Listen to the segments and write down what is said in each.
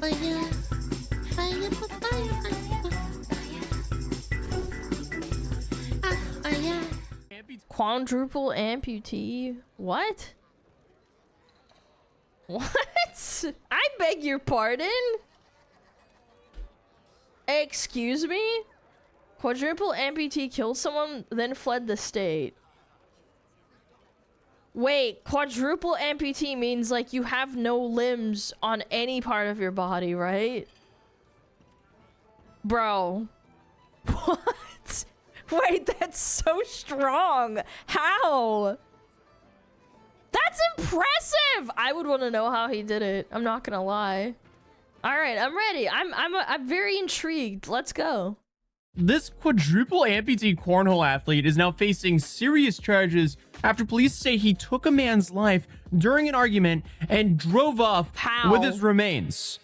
Fire, fire, fire. Quadruple amputee? What? What? I beg your pardon? Excuse me? Quadruple amputee killed someone, then fled the state. Wait, quadruple amputee means like you have no limbs on any part of your body, right? Bro. What? Wait, that's so strong. How? That's impressive. I would want to know how he did it. I'm not gonna lie. All right, I'm ready. I'm very intrigued. Let's go. This quadruple amputee cornhole athlete is now facing serious charges after police say he took a man's life during an argument and drove off with his remains.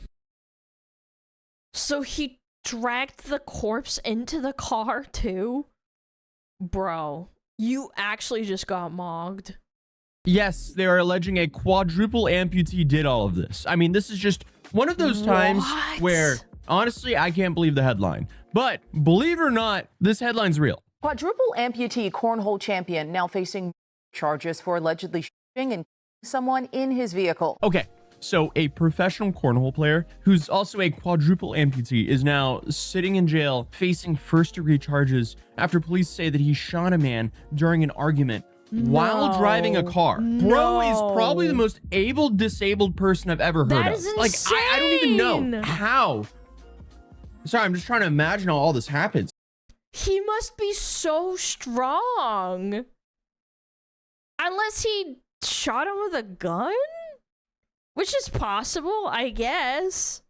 So he dragged the corpse into the car too? Bro, you actually just got mogged. Yes, they are alleging a quadruple amputee did all of this. I mean, this is just one of those times where, honestly, I can't believe the headline. But believe it or not, this headline's real. Quadruple amputee cornhole champion now facing charges for allegedly shooting and killing someone in his vehicle. Okay, so a professional cornhole player who's also a quadruple amputee is now sitting in jail facing first-degree charges after police say that he shot a man during an argument while driving a car. Bro is probably the most disabled person I've ever heard of. Like, I don't even know how. Sorry, I'm just trying to imagine how all this happens. He must be so strong. Unless he shot him with a gun? Which is possible, I guess.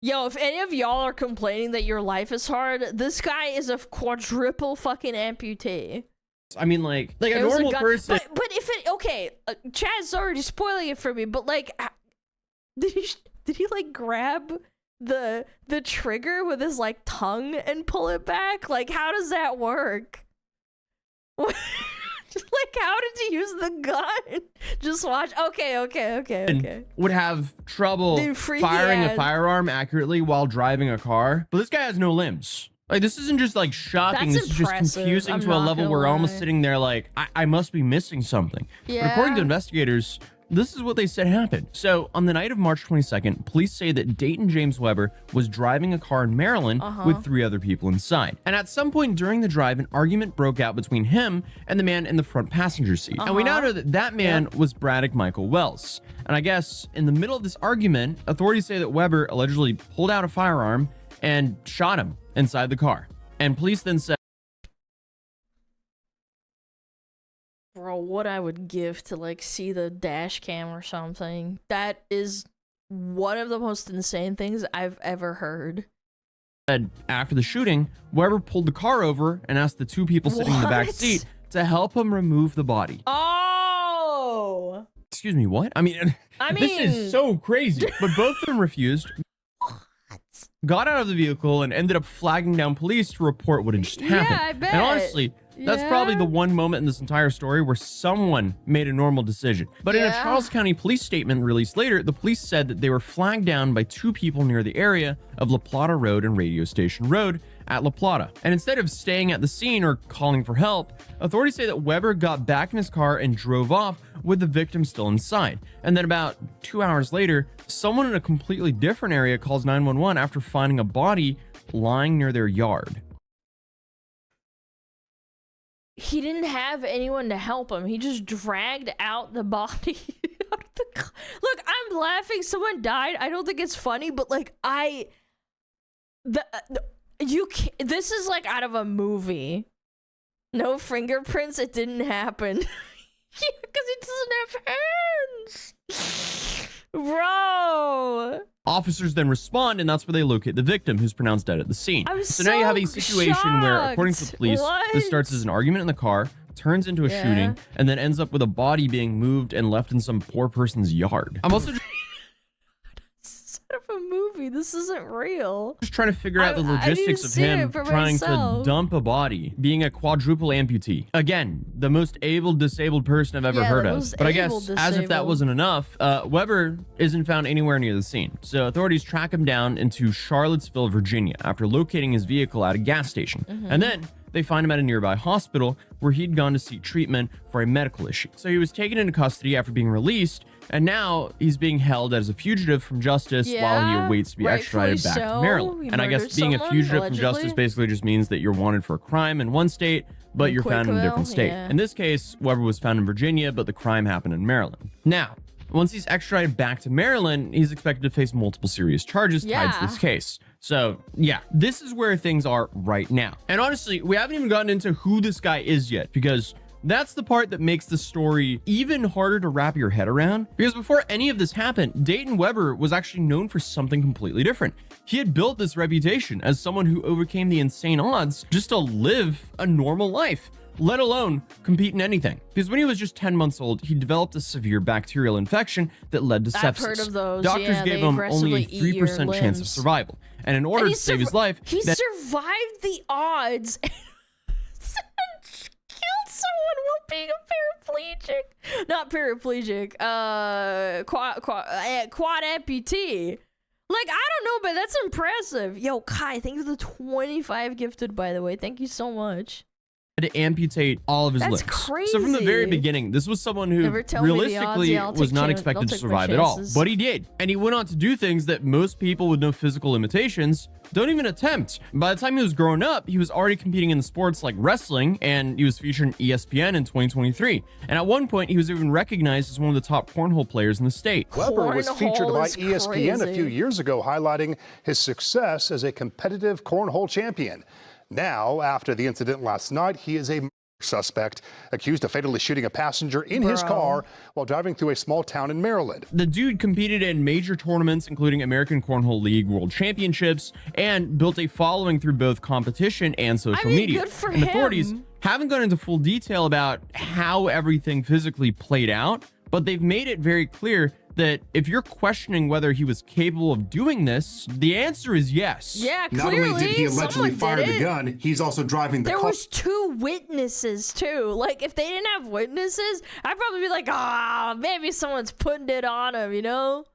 Yo, if any of y'all are complaining that your life is hard, this guy is a quadruple fucking amputee. I mean, like a normal person. But if it, okay, Chad's already spoiling it for me, but like, did he like grab the trigger with his like tongue and pull it back? Like, how does that work? Like, how did he use the gun? Just watch. Okay. Would have trouble firing a firearm accurately while driving a car, but this guy has no limbs. Like, this isn't just like shocking. This is just confusing to a level where we're almost sitting there like, I must be missing something. Yeah. But according to investigators, this is what they said happened. So on the night of March 22nd, police say that Dayton James Weber was driving a car in Maryland with 3 other people inside. And at some point during the drive, an argument broke out between him and the man in the front passenger seat. And we now know that that man was Braddock Michael Wells. And I guess in the middle of this argument, authorities say that Weber allegedly pulled out a firearm and shot him inside the car. And police then said, bro, what I would give to like see the dash cam or something. That is one of the most insane things I've ever heard. After the shooting, Weber pulled the car over and asked the 2 people sitting in the back seat to help him remove the body. Oh! Excuse me, what? I mean, this is so crazy. But both of them refused. Got out of the vehicle and ended up flagging down police to report what had just happened. Yeah, I bet. And honestly, that's probably the one moment in this entire story where someone made a normal decision. But in a Charles County police statement released later, the police said that they were flagged down by 2 people near the area of La Plata Road and Radio Station Road at La Plata. And instead of staying at the scene or calling for help, authorities say that Weber got back in his car and drove off with the victim still inside. And then about 2 hours later, someone in a completely different area calls 911 after finding a body lying near their yard. He didn't have anyone to help him. He just dragged out the body. Look, I'm laughing. Someone died. I don't think it's funny, but like this is like out of a movie. No fingerprints. It didn't happen. Yeah, because he doesn't have hands. Bro. Officers then respond, and that's where they locate the victim, who's pronounced dead at the scene. So now you have a situation where, according to the police, this starts as an argument in the car, turns into a shooting, and then ends up with a body being moved and left in some poor person's yard. I'm also out of a movie. This isn't real. Just trying to figure out the logistics of him trying to dump a body, being a quadruple amputee. Again, the most disabled person I've ever heard of. But I guess as if that wasn't enough, Weber isn't found anywhere near the scene. So authorities track him down into Charlottesville, Virginia, after locating his vehicle at a gas station. And then they find him at a nearby hospital where he'd gone to seek treatment for a medical issue. So he was taken into custody after being released, and now he's being held as a fugitive from justice while he awaits to be extradited back to Maryland. And I guess being a fugitive from justice basically just means that you're wanted for a crime in one state, but you're found in a different state. In this case, Weber was found in Virginia, but the crime happened in Maryland. Now, once he's extradited back to Maryland, he's expected to face multiple serious charges tied to this case. So yeah, this is where things are right now. And honestly, we haven't even gotten into who this guy is yet, because that's the part that makes the story even harder to wrap your head around. Because before any of this happened, Dayton Weber was actually known for something completely different. He had built this reputation as someone who overcame the insane odds just to live a normal life, let alone compete in anything. Because when he was just 10 months old, he developed a severe bacterial infection that led to sepsis. I've heard of those. Doctors gave him only a 3% chance of survival. And in order to save his life, he survived the odds and killed someone while being a paraplegic. Not paraplegic, quad amputee. Like, I don't know, but that's impressive. Yo, Kai, thank you for the 25 gifted, by the way. Thank you so much. To amputate all of his limbs. Crazy. So from the very beginning, this was someone who realistically was not expected to survive at all, but he did. And he went on to do things that most people with no physical limitations don't even attempt. By the time he was growing up, he was already competing in sports like wrestling, and he was featured in ESPN in 2023. And at one point, he was even recognized as one of the top cornhole players in the state. Weber was featured by ESPN a few years ago, highlighting his success as a competitive cornhole champion. Now, after the incident last night, he is a suspect accused of fatally shooting a passenger in his car while driving through a small town in Maryland. The dude competed in major tournaments, including American Cornhole League World Championships, and built a following through both competition and social media. Good for and authorities haven't gone into full detail about how everything physically played out, but they've made it very clear that if you're questioning whether he was capable of doing this, the answer is yes. Yeah, clearly. Not only did he allegedly fire the gun, he's also driving the car. There was 2 witnesses, too. Like, if they didn't have witnesses, I'd probably be like, maybe someone's putting it on him, you know?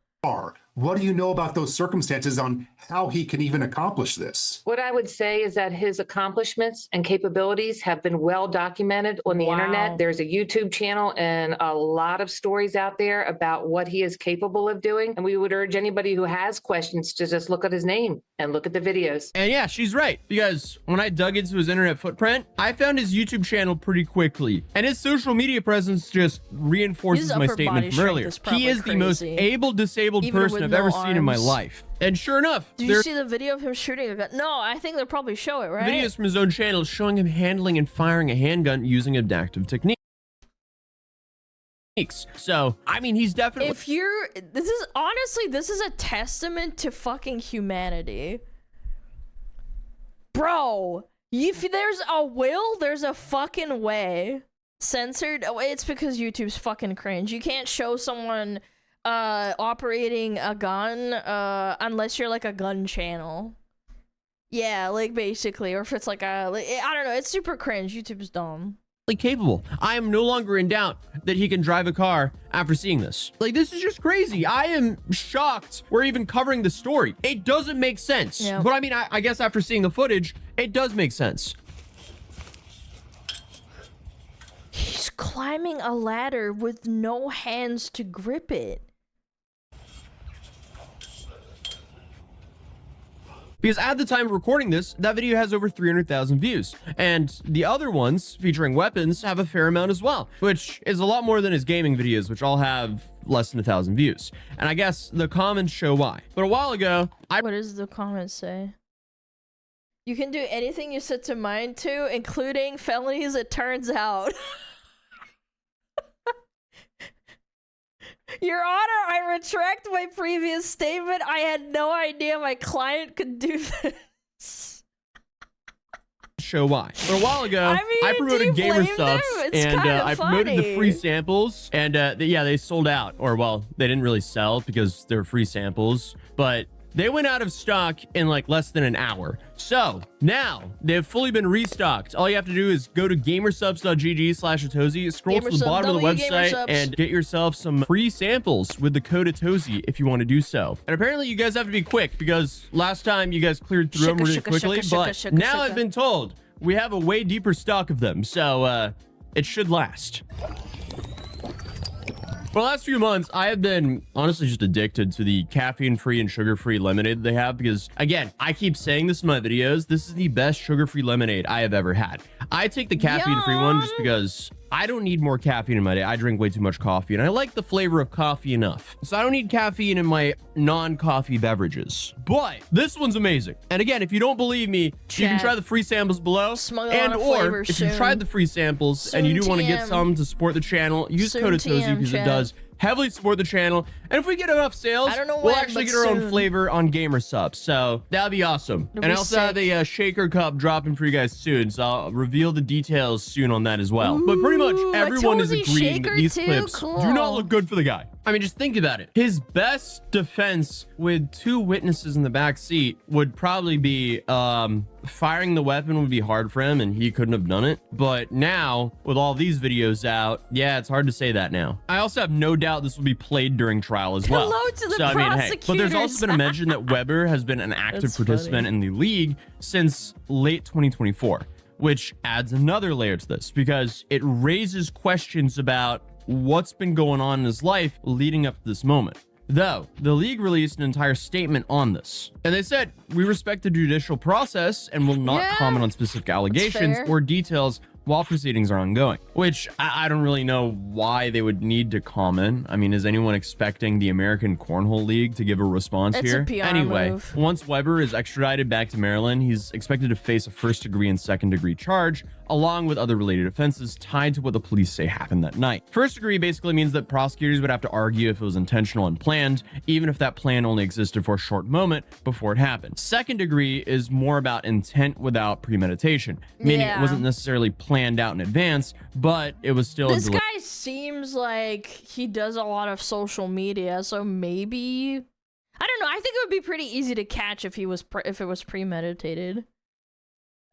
What do you know about those circumstances on how he can even accomplish this? What I would say is that his accomplishments and capabilities have been well documented on the internet. There's a YouTube channel and a lot of stories out there about what he is capable of doing. And we would urge anybody who has questions to just look at his name and look at the videos. And yeah, she's right, because when I dug into his internet footprint, I found his YouTube channel pretty quickly. And his social media presence just reinforces my statement from earlier. He is the most disabled person I've ever seen in my life. And sure enough, did you see the video of him shooting a gun? No, I think they'll probably show it, right? Videos from his own channel showing him handling and firing a handgun using adaptive techniques. So, I mean, he's definitely... this is a testament to fucking humanity. Bro, if there's a will, there's a fucking way. Censored? Oh, it's because YouTube's fucking cringe. You can't show someone operating a gun unless you're like a gun channel. Yeah, like basically, or if it's like I don't know, it's super cringe. YouTube's dumb. Capable. I am no longer in doubt that he can drive a car after seeing this. Like, this is just crazy. I am shocked we're even covering the story. It doesn't make sense. Yep. But I mean, I guess after seeing the footage, it does make sense. He's climbing a ladder with no hands to grip it. Because at the time of recording this, that video has over 300,000 views. And the other ones featuring weapons have a fair amount as well, which is a lot more than his gaming videos, which all have less than 1,000 views. And I guess the comments show why. But a while ago, What does the comments say? You can do anything you set to mind to, including felonies, it turns out. Your Honor, I retract my previous statement. I had no idea my client could do this. Show why. But a while ago, I promoted gamer subs, and I promoted the free samples, and yeah, they sold out. Or, well, they didn't really sell because they were free samples, but They went out of stock in like less than an hour. So now they've fully been restocked. All you have to do is go to gamersubs.gg/Atozy, scroll to the bottom of the website and get yourself some free samples with the code Atozy if you want to do so. And apparently you guys have to be quick because last time you guys cleared through them really quickly, but now I've been told we have a way deeper stock of them. So it should last. For the last few months, I have been honestly just addicted to the caffeine-free and sugar-free lemonade they have because, again, I keep saying this in my videos, this is the best sugar-free lemonade I have ever had. I take the caffeine-free one just because I don't need more caffeine in my day. I drink way too much coffee, and I like the flavor of coffee enough. So I don't need caffeine in my non-coffee beverages. But this one's amazing. And again, if you don't believe me, you can try the free samples below. And or if you tried the free samples and you do want to get some to support the channel, use code Atozy because it does heavily support the channel. And if we get enough sales, we'll actually get our own flavor on Gamer Subs. So that'd be awesome. And I also have a shaker cup dropping for you guys soon. So I'll reveal the details soon on that as well. But pretty much everyone is agreeing that these clips do not look good for the guy. I mean, just think about it. His best defense with 2 witnesses in the back seat would probably be firing the weapon would be hard for him and he couldn't have done it. But now with all these videos out, yeah, it's hard to say that now. I also have no doubt this will be played during trial as well. Hello to the so I mean, hey, but there's also been a mention that Weber has been an active participant in the league since late 2024, which adds another layer to this because it raises questions about what's been going on in his life leading up to this moment. Though, the league released an entire statement on this. And they said, we respect the judicial process and will not comment on specific allegations or details while proceedings are ongoing. Which, I don't really know why they would need to comment. I mean, is anyone expecting the American Cornhole League to give a response here? A PR anyway, move. Once Weber is extradited back to Maryland, he's expected to face a first-degree and second-degree charge, along with other related offenses tied to what the police say happened that night. First degree basically means that prosecutors would have to argue if it was intentional and planned, even if that plan only existed for a short moment before it happened. Second degree is more about intent without premeditation, meaning it wasn't necessarily planned out in advance, but it was still this guy seems like he does a lot of social media, so maybe I don't know. I think it would be pretty easy to catch if it was premeditated.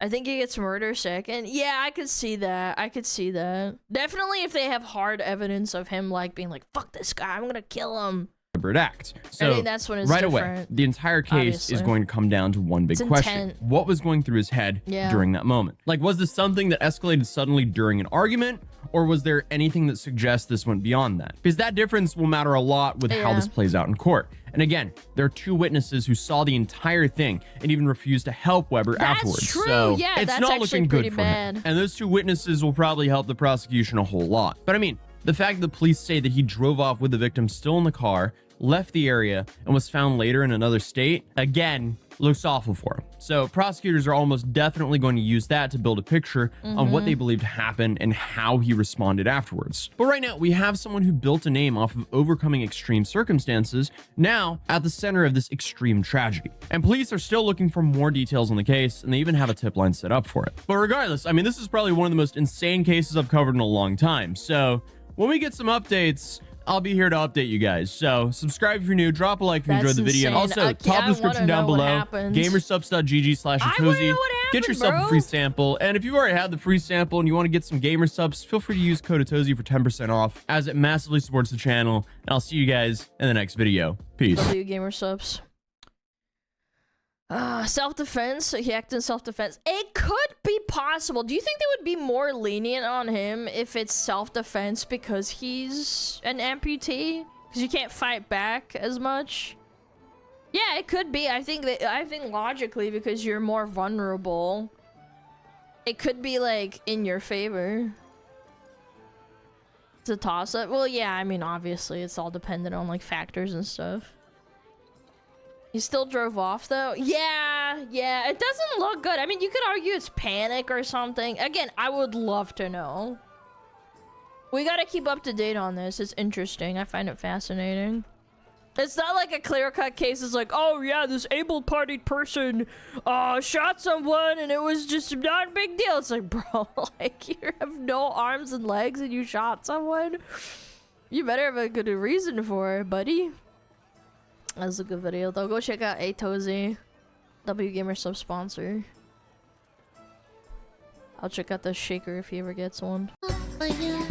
I think he gets murder second. Yeah, I could see that. I could see that. Definitely if they have hard evidence of him like being like, fuck this guy, I'm gonna kill him. Act. So I think that's when it's right different, away, the entire case is going to come down to one big question. What was going through his head during that moment? Like, was this something that escalated suddenly during an argument, or was there anything that suggests this went beyond that? Because that difference will matter a lot with how this plays out in court. And again, there are 2 witnesses who saw the entire thing and even refused to help Weber afterwards. True. So yeah, it's not looking good for him. And those 2 witnesses will probably help the prosecution a whole lot. But I mean, the fact that the police say that he drove off with the victim still in the car, left the area, and was found later in another state, again, looks awful for him. So prosecutors are almost definitely going to use that to build a picture on what they believed happened and how he responded afterwards. But right now, we have someone who built a name off of overcoming extreme circumstances, now at the center of this extreme tragedy. And police are still looking for more details on the case, and they even have a tip line set up for it. But regardless, I mean, this is probably one of the most insane cases I've covered in a long time. So when we get some updates, I'll be here to update you guys. So subscribe if you're new, drop a like if you enjoyed the video. And also, top description down below, gamersubs.gg/Atozy. Get yourself a free sample. And if you've already had the free sample and you want to get some Gamer Subs, feel free to use code Atozy for 10% off, as it massively supports the channel. And I'll see you guys in the next video. Peace. W Gamer Subs. Self-defense. He acted in self-defense. It could be possible. Do you think they would be more lenient on him if it's self-defense because he's an amputee? Because you can't fight back as much? Yeah, it could be. I think logically, because you're more vulnerable, it could be like in your favor. It's a toss-up. Well, yeah, I mean, obviously, it's all dependent on like factors and stuff. He still drove off though? Yeah, it doesn't look good. I mean, you could argue it's panic or something. Again, I would love to know. We gotta keep up to date on this. It's interesting. I find it fascinating. It's not like a clear-cut case. It's like, oh yeah, this able-bodied person shot someone and it was just not a big deal. It's like, bro, like, you have no arms and legs and you shot someone? You better have a good reason for it, buddy. That's a good video though. Go check out Atozy, W Gamer sub sponsor. I'll check out the shaker if he ever gets one. Oh yeah.